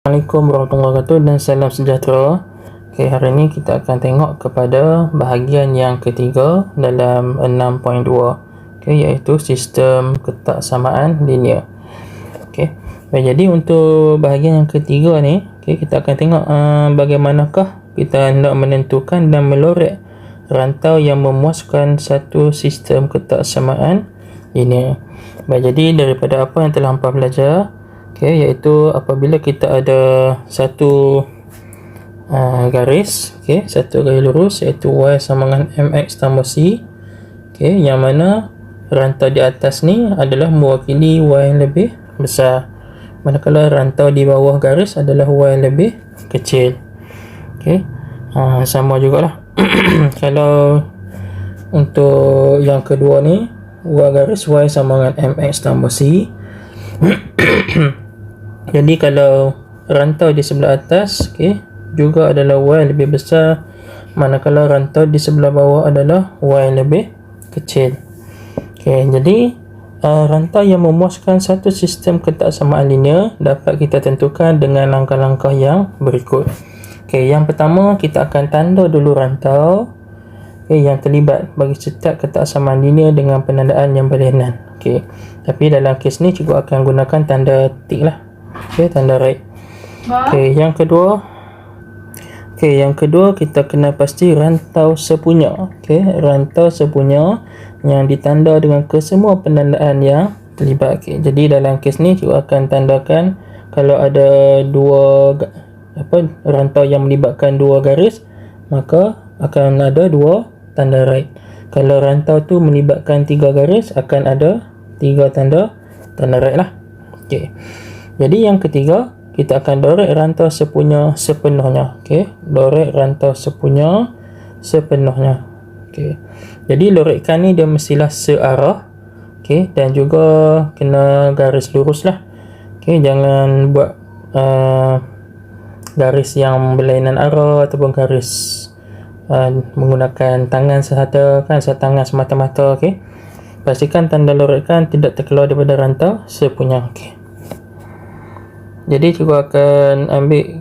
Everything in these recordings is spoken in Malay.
Assalamualaikum warahmatullahi wabarakatuh dan salam sejahtera. Okay, hari ini kita akan tengok kepada bahagian yang ketiga dalam 6.2, okay, iaitu sistem ketaksamaan linear. Okay. Jadi untuk bahagian yang ketiga ni, okay, kita akan tengok bagaimanakah kita hendak menentukan dan melorek rantau yang memuaskan satu sistem ketaksamaan linear. Jadi daripada apa yang telah hampa belajar, okay, iaitu apabila kita ada satu garis, okay, satu garis lurus iaitu y sama dengan mx tambah c, okay, yang mana rantau di atas ni adalah mewakili y yang lebih besar, manakala rantau di bawah garis adalah y yang lebih kecil. Okay. Sama jugalah kalau untuk yang kedua ni, y garis y sama dengan mx tambah c. Jadi kalau rantau di sebelah atas, okay, juga adalah y lebih besar, manakala rantau di sebelah bawah adalah y lebih kecil. Okay, jadi rantau yang memuaskan satu sistem ketaksamaan linear dapat kita tentukan dengan langkah-langkah yang berikut. Okay, yang pertama kita akan tanda dulu rantau, okay, yang terlibat bagi setiap ketaksamaan linear dengan penandaan yang berlainan. Okay, tapi dalam kes ni cikgu akan gunakan tanda tik lah. Okay, tanda right. Okay, yang kedua kita kena pasti rantau sepunya. Okay, rantau sepunya yang ditanda dengan kesemua penandaan yang terlibat. Okay, jadi dalam kes ni cikgu akan tandakan kalau ada rantau yang melibatkan dua garis, maka akan ada dua tanda right. Kalau rantau tu melibatkan tiga garis, akan ada tiga tanda right lah. Okay. Jadi yang ketiga, kita akan lorek rantau sepenuhnya. Okay. Lorek rantau sepenuhnya. Okay. Jadi lorekan ni dia mestilah searah. Okay. Dan juga kena garis lurus lah. Okay. Jangan buat garis yang berlainan arah ataupun garis menggunakan tangan sehata, kan, tangan semata-mata. Okay. Pastikan tanda lorekan tidak terkeluar daripada rantau sepunya. Okay. Jadi cikgu akan ambil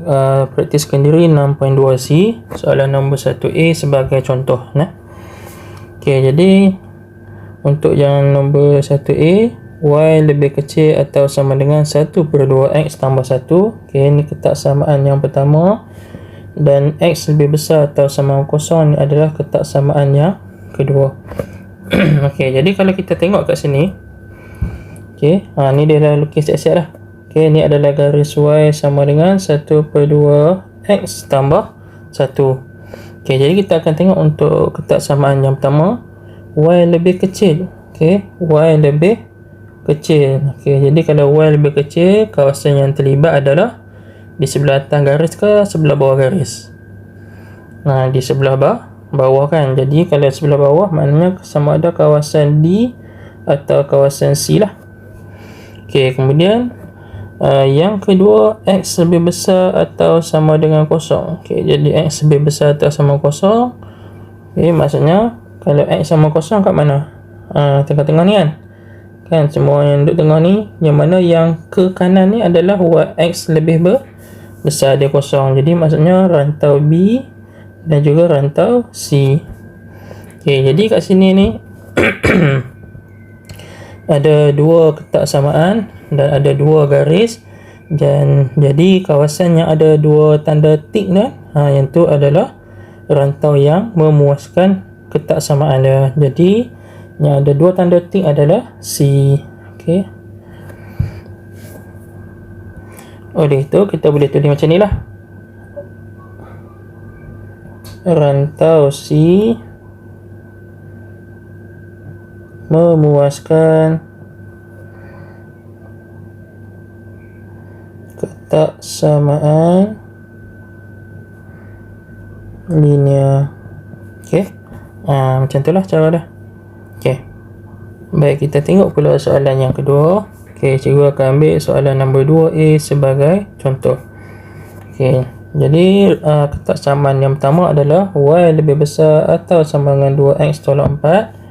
praktiskan diri 6.2c, soalan nombor 1a sebagai contoh. Okay, jadi untuk yang nombor 1a, y lebih kecil atau sama dengan 1/2x tambah 1. Okay, ini ketaksamaan yang pertama. Dan x lebih besar atau sama dengan kosong, ini adalah ketaksamaan yang kedua. Okay, jadi kalau kita tengok kat sini, okay, ni dia dah lukis siap-siap lah. Okay, ni adalah garis y sama dengan 1/2x tambah 1. Okay, jadi kita akan tengok untuk ketaksamaan yang pertama, y lebih kecil. Okay, y lebih kecil. Okay, jadi kalau y lebih kecil, kawasan yang terlibat adalah di sebelah atas garis ke sebelah bawah garis? Di sebelah bawah kan. Jadi kalau sebelah bawah, maknanya sama ada kawasan D atau kawasan C lah. Okay, kemudian yang kedua, x lebih besar atau sama dengan kosong. Okay, jadi x lebih besar atau sama kosong. Okay, maksudnya kalau x sama kosong kat mana? Tengah-tengah ni kan, semua yang duduk tengah ni, yang mana yang ke kanan ni adalah x lebih besar dia kosong. Jadi maksudnya rantau B dan juga rantau C. Okay, jadi kat sini ni ada dua ketaksamaan dan ada dua garis, dan jadi kawasan yang ada dua tanda tik yang tu adalah rantau yang memuaskan ketaksamaan dia. Jadi yang ada dua tanda tik adalah C. Okay. Oleh itu kita boleh tulis macam ni lah. Rantau C memuaskan ketaksamaan linear. Okay, macam tu lah cara dah. Okay, baik, kita tengok pula soalan yang kedua. Okay, cikgu akan ambil soalan nombor 2a sebagai contoh. Okay, jadi ketaksamaan yang pertama adalah y lebih besar atau sama dengan 2x tolak 4,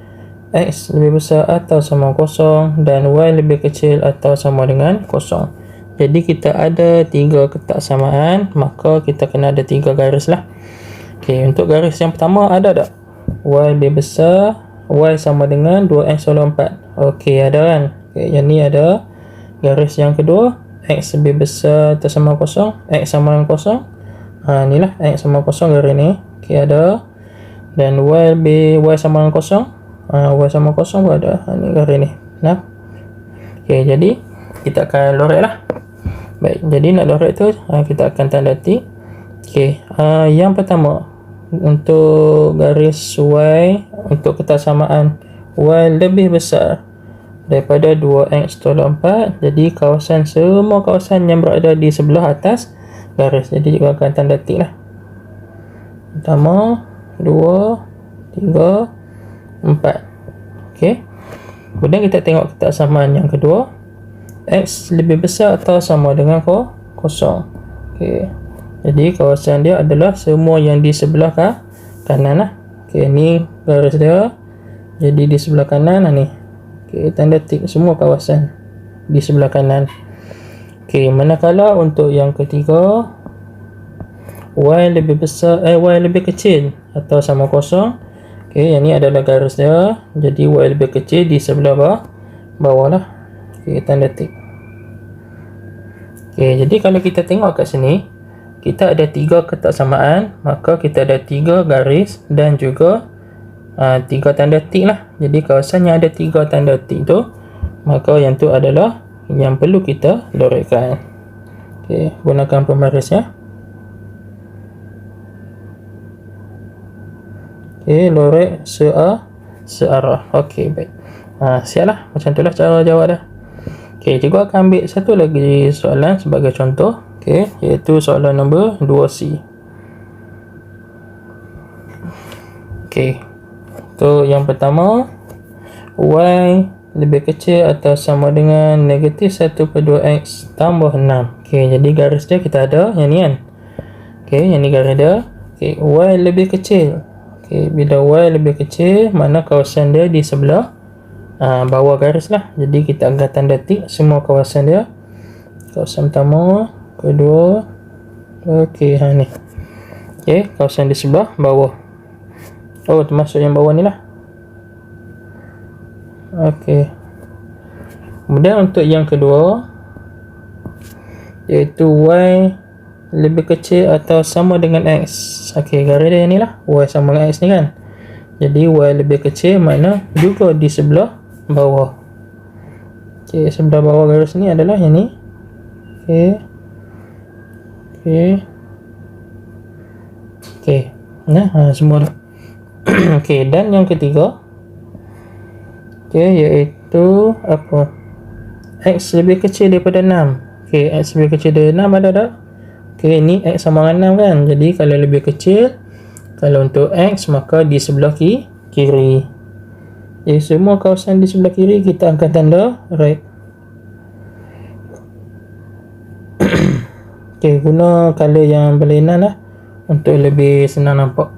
x lebih besar atau sama kosong, dan y lebih kecil atau sama dengan kosong. Jadi kita ada 3 kotak samaan, maka kita kena ada 3 garis lah. Okey, untuk garis yang pertama ada tak? Y lebih besar, Y sama dengan 2X tolong 4. Okey, ada kan? Okey, yang ni ada. Garis yang kedua, X lebih besar atau sama kosong, X sama dengan kosong. Ni lah, X sama kosong garis ni. Okey, ada. Dan Y sama dengan kosong. Y sama kosong pun ada. Ni garis ni. Nah. Okey, jadi kita akan lorek lah. Baik, jadi nak lorek tu kita akan tanda tik. Okey, yang pertama untuk garis Y, untuk kesamaan Y lebih besar daripada 2X tolak 4. Jadi semua kawasan yang berada di sebelah atas garis. Jadi kita akan tanda tik lah. Pertama, 2, 3, 4. Okey. Kemudian kita tengok kesamaan yang kedua. X lebih besar atau sama dengan kosong. Okey. Jadi kawasan dia adalah semua yang di sebelah kanan lah. Okey, ni garis dia. Jadi di sebelah kanan ni. Okey, tanda tik semua kawasan di sebelah kanan. Okey, manakala untuk yang ketiga, Y lebih kecil atau sama kosong. Okey, yang ni adalah garis dia. Jadi Y lebih kecil di sebelah bawah lah. Okey, tanda tik. Okey, jadi kalau kita tengok kat sini, kita ada 3 kotak samaan, maka kita ada 3 garis dan juga 3 tanda tik lah. Jadi kawasan yang ada 3 tanda tik tu, maka yang tu adalah yang perlu kita lorekkan. Okey, gunakan pembaris ya. Okey, lorek searah. Okey, baik. Siap lah. Macam tu lah cara jawab dah. Okey, cikgu akan ambil satu lagi soalan sebagai contoh. Okey, iaitu soalan nombor 2C. Okey. So, yang pertama, Y lebih kecil atau sama dengan negatif 1/2X tambah 6. Okey, jadi garis dia kita ada yang ni kan. Okey, yang ni garis dia. Okey, Y lebih kecil. Okey, bila Y lebih kecil, mana kawasan dia di sebelah bawah garis lah. Jadi kita akan tanda tik semua kawasan dia. Kawasan pertama, kedua. Okey, ni. Okey, kawasan di sebelah bawah. Oh, termasuk yang bawah ni lah. Okey. Kemudian untuk yang kedua, iaitu Y lebih kecil atau sama dengan X. Okey, garis dia ni lah. Y sama dengan X ni kan. Jadi Y lebih kecil mana juga di sebelah bawah. Okey, sebelah bawah garis ni adalah yang ni. Okey. Okey. Nah, semua dah. Okey, dan yang ketiga, iaitu apa? X lebih kecil daripada 6. Okey, X lebih kecil daripada 6 ada tak? Okey, ni X sama dengan 6 kan. Jadi kalau lebih kecil, kalau untuk X maka di sebelah kiri. Jadi semua kawasan di sebelah kiri kita akan tanda right. Okey, guna color yang berlainan lah untuk lebih senang nampak.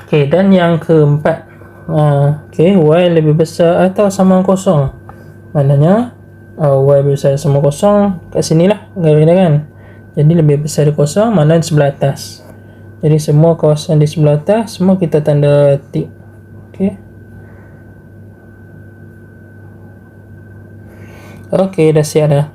Okey, dan yang keempat, okey, Y lebih besar atau sama kosong. Maknanya Y lebih besar sama kosong kat sini lah garis dia kan. Jadi lebih besar dari kosong, mana di sebelah atas. Jadi semua kawasan di sebelah atas semua kita tanda tik. Okey. Okey, dah siap dah.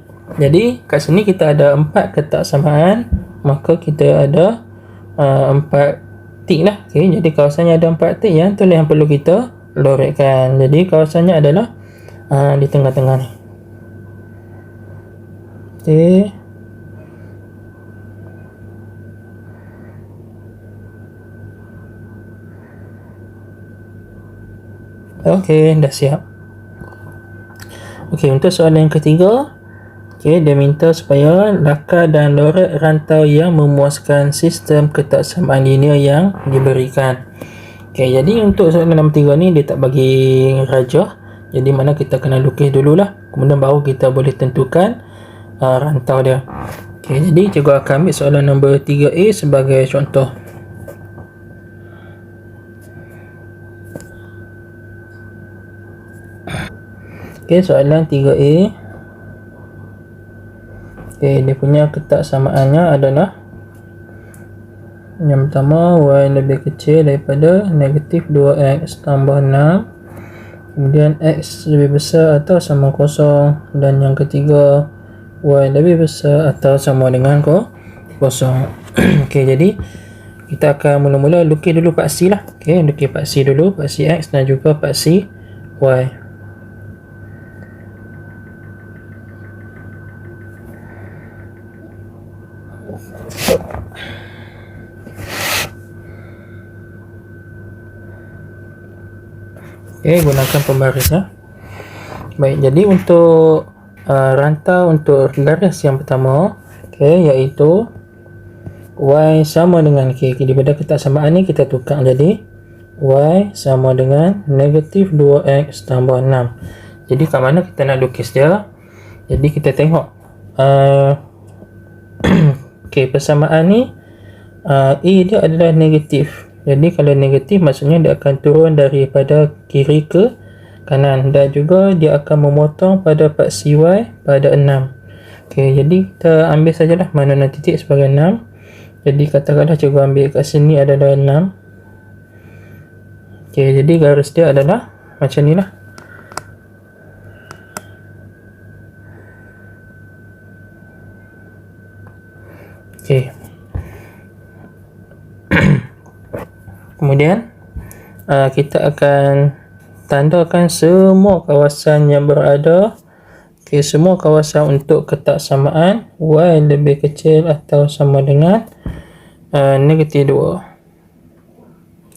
Jadi kat sini kita ada 4 kotak samaan, maka kita ada 4 tik lah. Okey, jadi kawasannya ada 4 tik, yang tu yang perlu kita lorekkan. Jadi kawasannya adalah di tengah-tengah ni. Okey. Okey, dah siap. Okey, untuk soalan yang ketiga, okey, dia minta supaya lakar dan lorek rantau yang memuaskan sistem ketaksamaan linear yang diberikan. Okey, jadi untuk soalan nombor 3 ni dia tak bagi rajah. Jadi mana kita kena lukis dululah, kemudian baru kita boleh tentukan rantau dia. Okey, jadi cikgu akan ambil soalan nombor 3A sebagai contoh. Okey, soalan 3A. Okey, dia punya ketak samaannya adalah yang pertama, y lebih kecil daripada negatif 2x tambah 6. Kemudian x lebih besar atau sama kosong. Dan yang ketiga, y lebih besar atau sama dengan kosong. Okey, jadi kita akan mula-mula lukis dulu paksi lah. Okey, lukis paksi dulu, paksi x dan juga paksi y. Okey, gunakan pembaris ya. Baik, jadi untuk rantau untuk garis yang pertama, okey, iaitu y sama dengan daripada ketak samaan ni kita tukar jadi y sama dengan negatif 2x tambah 6. Jadi kat mana kita nak lukis dia? Jadi kita tengok okey, persamaan ni E dia adalah negatif. Jadi kalau negatif maksudnya dia akan turun daripada kiri ke kanan dan juga dia akan memotong pada paksi y pada 6. Okey, jadi kita ambil sajalah mana titik sebagai 6. Jadi katakanlah cikgu ambil kat sini adalah 6. Okey, jadi garis dia adalah macam ni lah. Okey. Kemudian kita akan tandakan semua kawasan yang berada. Okey, semua kawasan untuk ketak samaan y lebih kecil atau sama dengan negatif 2.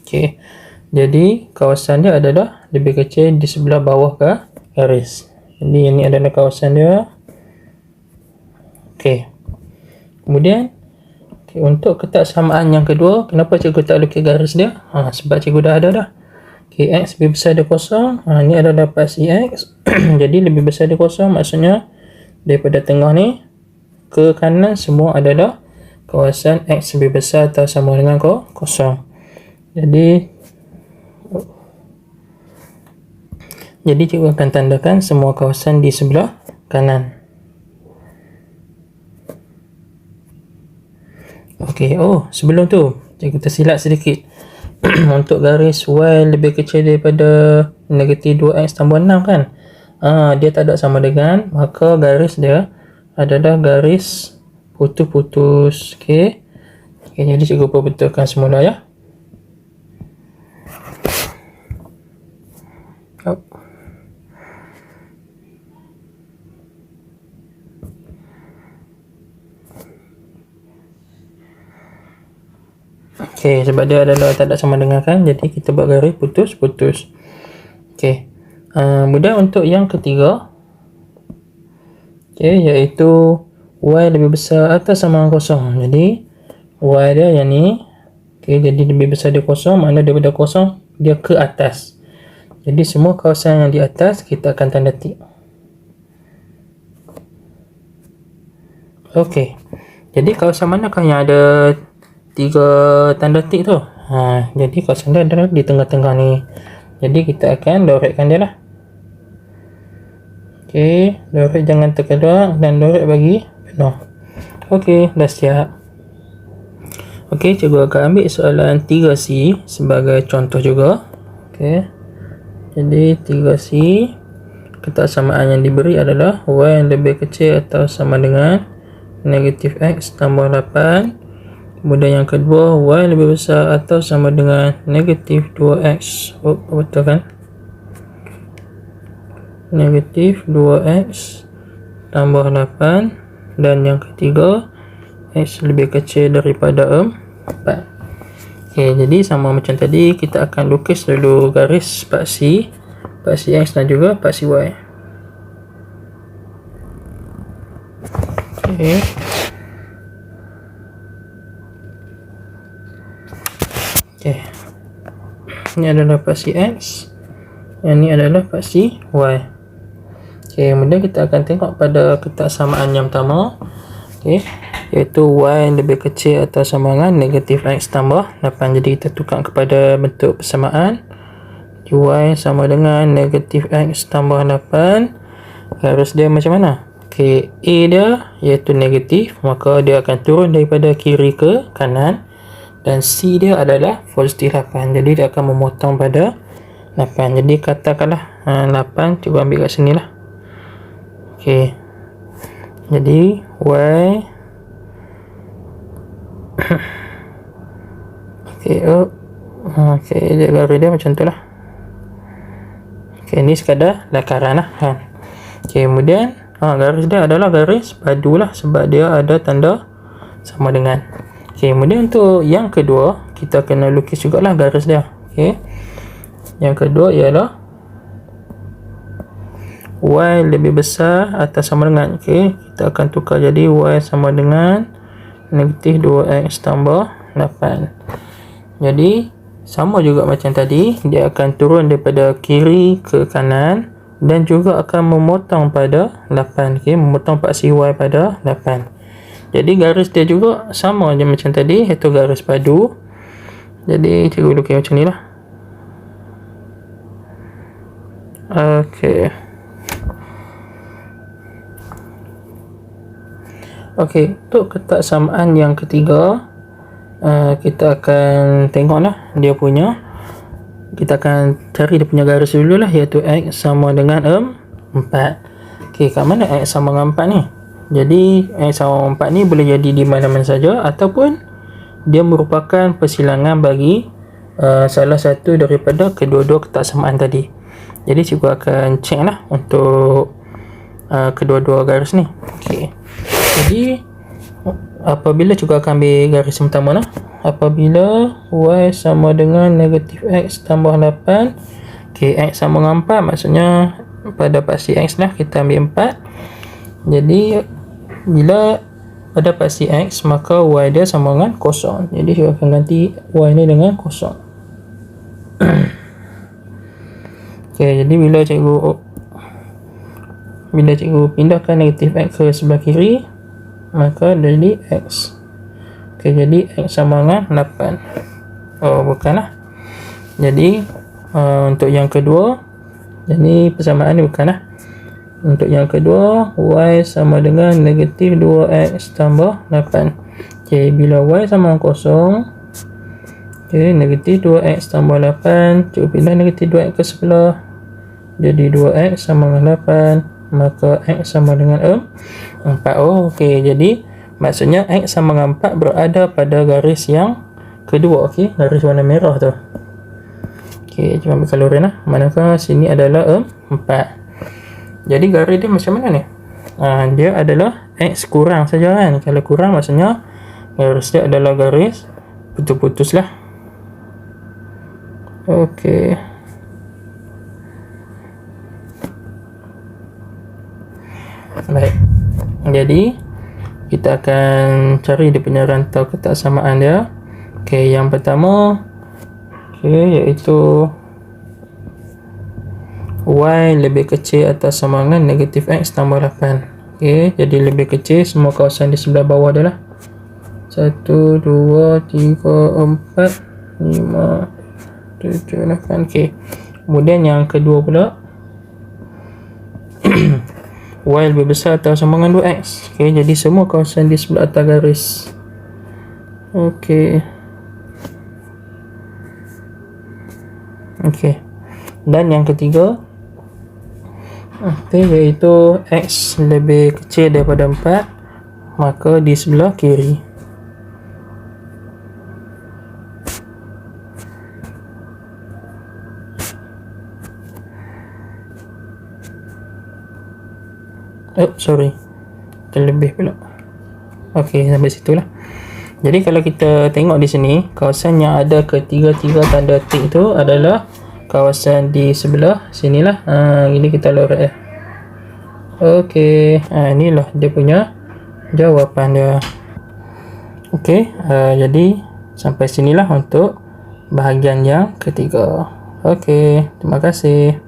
Okey, jadi kawasan dia adalah lebih kecil di sebelah bawah ke garis. Jadi ini adalah kawasan dia. Okey, kemudian untuk ketak samaan yang kedua, kenapa cikgu tak lukis garis dia? Sebab cikgu dah ada dah. Okey, x lebih besar dari kosong. Ini adalah paksi x. Jadi lebih besar dari kosong maksudnya daripada tengah ni ke kanan semua adalah kawasan x lebih besar atau sama dengan kosong. Jadi cikgu akan tandakan semua kawasan di sebelah kanan. Okey, sebelum tu cikgu tersilap sedikit. Untuk garis y lebih kecil daripada negatif 2x tambah 6 kan, dia tak ada sama dengan, maka garis dia adalah garis putus-putus. Okey, jadi cikgu perbetulkan semula ya. Okey, sebab dia adalah tak ada sama dengan kan, jadi kita buat garis putus-putus. Okey, kemudian untuk yang ketiga, okey, iaitu y lebih besar atau sama dengan kosong. Jadi y dia yang ni, okey, jadi lebih besar dari kosong, makna daripada kosong dia ke atas. Jadi semua kawasan yang di atas kita akan tanda tik. Okey, jadi kawasan manakah yang ada 3 tanda tik tu? Jadi kawasan dia adalah di tengah-tengah ni. Jadi kita akan lorekkan dia lah. Okey, lorek jangan terkeluar dan lorek bagi penuh. Okey, dah siap. Okey, cikgu akan ambil soalan 3C sebagai contoh juga. Okey, jadi 3C, ketak samaan yang diberi adalah y yang lebih kecil atau sama dengan negatif x tambah 8. Kemudian yang kedua, y lebih besar atau sama dengan negatif 2x. Betul kan? Negatif 2x tambah 8. Dan yang ketiga, x lebih kecil daripada 4. Okey, jadi sama macam tadi, kita akan lukis dulu garis paksi x dan juga paksi y. Okey. Ini adalah paksi x, yang ini adalah paksi y. Okey, kemudian kita akan tengok pada ketak samaan yang pertama, okey, iaitu y lebih kecil atau sama dengan negatif x tambah 8. Jadi kita tukar kepada bentuk persamaan, y sama dengan negatif x tambah 8. Garis dia macam mana? Okey, A dia iaitu negatif, maka dia akan turun daripada kiri ke kanan, dan C dia adalah positif 8. Jadi dia akan memotong pada 8. Jadi katakanlah 8, cuba ambil kat sini lah. Okey. Jadi Y okey, okey, dia garis dia macam tu lah. Okey, ni sekadar lakaran lah kan. Okey, kemudian garis dia adalah garis padu lah, sebab dia ada tanda sama dengan. Okey, kemudian untuk yang kedua, kita kena lukis jugalah garis dia. Okey, yang kedua ialah Y lebih besar atau sama dengan. Okey, kita akan tukar jadi Y sama dengan negatif 2X tambah 8. Jadi sama juga macam tadi, dia akan turun daripada kiri ke kanan dan juga akan memotong pada 8. Okey, memotong paksi Y pada 8. Jadi garis dia juga sama je macam tadi, iaitu garis padu. Jadi cikgu lukis macam ni lah. Okey. Okey, untuk ketaksamaan yang ketiga, kita akan tengoklah dia punya. Kita akan cari dia punya garis dulu lah, iaitu X sama dengan 4. Okey, kat mana X sama dengan 4 ni? Jadi X sama 4 ni boleh jadi di mana-mana saja, ataupun dia merupakan persilangan bagi salah satu daripada kedua-dua ketaksamaan tadi. Jadi cikgu akan cek lah untuk kedua-dua garis ni. Okey, jadi apabila cikgu akan ambil garis yang pertama lah, apabila Y sama dengan negatif X tambah 8. Okey, X sama dengan 4, maksudnya pada paksi X lah kita ambil 4. Jadi bila pada paksi X, maka Y dia sama dengan kosong. Jadi cikgu akan ganti Y ni dengan kosong. Okey, jadi bila cikgu pindahkan negatif X ke sebelah kiri, maka jadi X. Okey, jadi X sama dengan 8. Oh, bukanlah. Jadi untuk yang kedua, jadi persamaan ni bukanlah. Untuk yang kedua, Y sama dengan negatif 2X tambah 8. Okey, bila Y sama dengan kosong, okey, negatif 2X tambah 8, cuba pindah negatif 2X ke sebelah, jadi 2X sama dengan 8, maka X sama dengan 4. Oh, okey, jadi maksudnya X sama dengan 4 berada pada garis yang kedua. Okey, garis warna merah tu. Okey, cuba ambil colorin lah. Manakah sini adalah 4. Jadi garis dia macam mana ni? Dia adalah X kurang saja kan. Kalau kurang maksudnya garis dia adalah garis putus-putus lah. Okey. Baik. Jadi kita akan cari dia punya rantau ketaksamaan dia. Okey, yang pertama iaitu Y lebih kecil atau sama dengan negatif X tambah 8. Okey, jadi lebih kecil semua kawasan di sebelah bawah dia lah. 1, 2, 3, 4, 5, 7, 8. Okey, kemudian yang kedua pula Y lebih besar atau sama dengan 2X. Okey, jadi semua kawasan di sebelah atas garis. Okey. Okey. Dan yang ketiga, iaitu X lebih kecil daripada 4, maka di sebelah kiri. Sorry, terlebih pula. Okey, sampai situlah. Jadi kalau kita tengok di sini, kawasan yang ada ketiga-tiga tanda tik tu adalah kawasan di sebelah sinilah. Ini kita lorek. Okey, inilah dia punya jawapan dia. Okey, jadi sampai sinilah untuk bahagian yang ketiga. Okey, terima kasih.